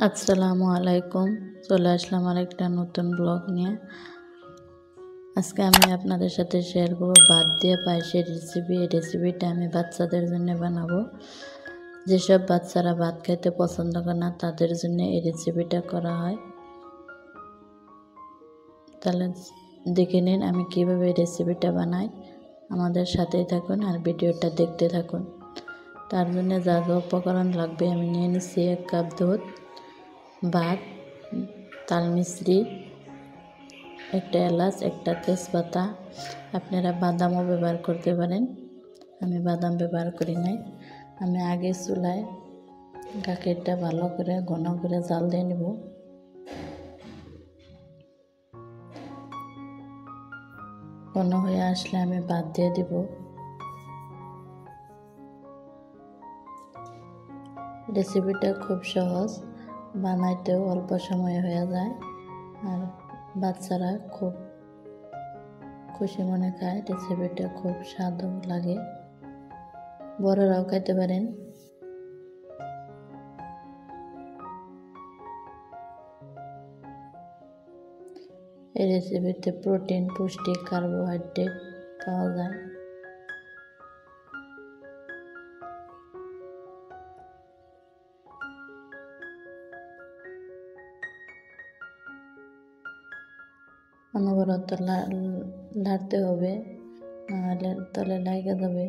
আসসালামু আলাইকুম। চলে আসলাম আরেকটা নতুন ব্লগ নিয়ে। আজকে আমি আপনাদের সাথে শেয়ার করব ভাত দিয়ে পায়েসের রেসিপি। এই রেসিপিটা আমি বাচ্চাদের জন্য বানাবো। যেসব বাচ্চারা ভাত খেতে পছন্দ করে না তাদের জন্য এই রেসিপিটা করা হয়। তাহলে দেখে নিন আমি কিভাবে এই রেসিপিটা বানাই। আমাদের সাথেই থাকুন আর ভিডিওটা দেখতে থাকুন। তার জন্য যা যা উপকরণ লাগবে আমি নিয়ে নিচ্ছি 1 কাপ দুধ, ভাত, তাল মিছরি, একটা এলাচ, একটা তেজপাতা। আপনারা বাদামও ব্যবহার করতে পারেন, আমি বাদাম ব্যবহার করি নাই। আমি আগে চুলায় গাখিরটা ভালো করে ঘন করে জাল দিয়ে নেব। ঘন হয়ে আসলে আমি ভাত দিয়ে দিব। রেসিপিটা খুব সহজ, বানাইতেও অল্প সময়ে হয়ে যায় আর বাচ্চারা খুব খুশি মনে খায়। রেসিপিটা খুব স্বাদও লাগে, বড়রাও খাইতে পারেন। এই রেসিপিতে প্রোটিন, পুষ্টি, কার্বোহাইড্রেট পাওয়া যায়। অনবরত লাড়তে হবে, নাহলে তলে লেগে যাবে।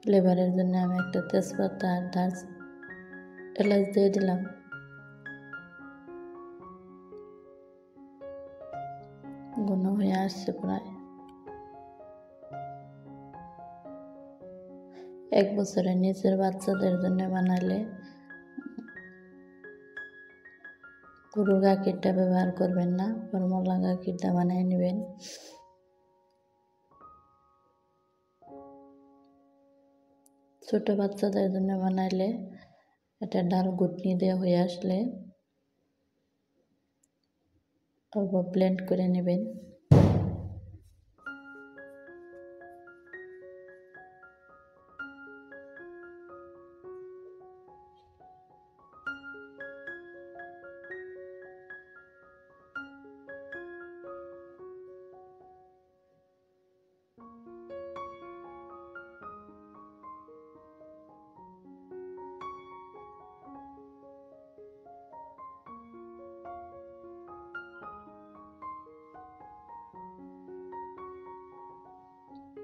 ফ্লেভারের জন্য আমি একটা তেজপাতা আর এলাচ দিয়ে দিলাম। ঘন হয়ে আসছে প্রায়। 1 বছরের নিচের বাচ্চাদের জন্য বানালে পুরো গাখিরটা ব্যবহার করবেন না, ফর্মুলা গাখিরটা বানিয়ে নেবেন। ছোট বাচ্চাদের জন্য বানাইলে এটা ডাল ঘুটনি দিয়ে হয়ে আসলে অল্প ব্লেন্ড করে নেবেন।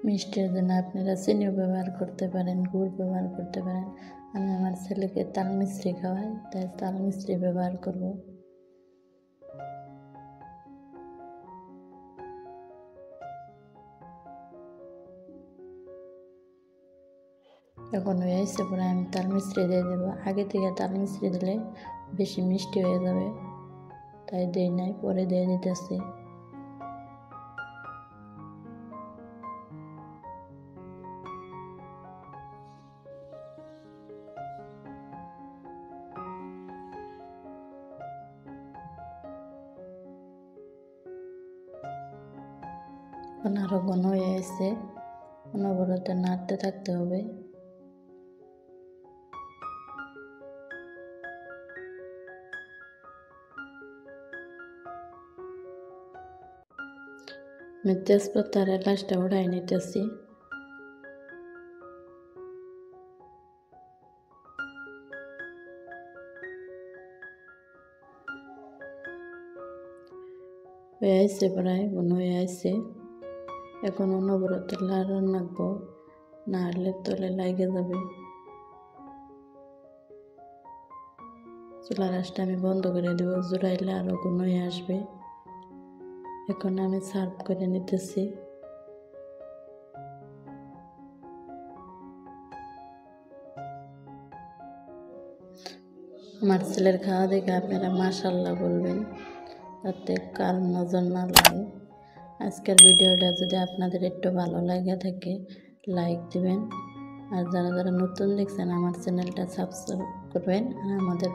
মিষ্টির জন্য আপনারা চিনিও ব্যবহার করতে পারেন, গুড় ব্যবহার করতে পারেন। আমি আমার ছেলেকে তাল মিছরি খাওয়াই, তাই তাল মিছরি ব্যবহার করব। এখন হয়ে আসছে পরে আমি তাল মিছরি দিয়ে দেবো। আগে থেকে তাল মিছরি দিলে বেশি মিষ্টি হয়ে যাবে, তাই দেই নাই, পরে দিয়ে দিতেছি। এখন আরো ঘন হয়ে আসছে, অনবরত নাড়তে থাকতে হবে। আমি তেজপাতার এলাচটা উঠাই নিতেছি। হয়ে আসছে, প্রায় ঘন হয়ে আসছে। এখন অনবরত লাড়ান রাখবো, নাড়লে তলে লাগে যাবে। চুলার আঁচটা আমি বন্ধ করে দেব, জোরাইলে আরো ঘন হয়ে আসবে। এখন আমি সার্ভ করে নিতেছি। আমার ছেলের খাওয়া দেখে আপনারা মাশাআল্লাহ বলবেন, তাতে কার নজর না লাগে। আজকের ভিডিওটা যদি আপনাদের একটু ভালো লাগে থাকে লাইক দিবেন, আর যারা যারা নতুন দেখছেন আমার চ্যানেলটা সাবস্ক্রাইব করবেন আর আমাদের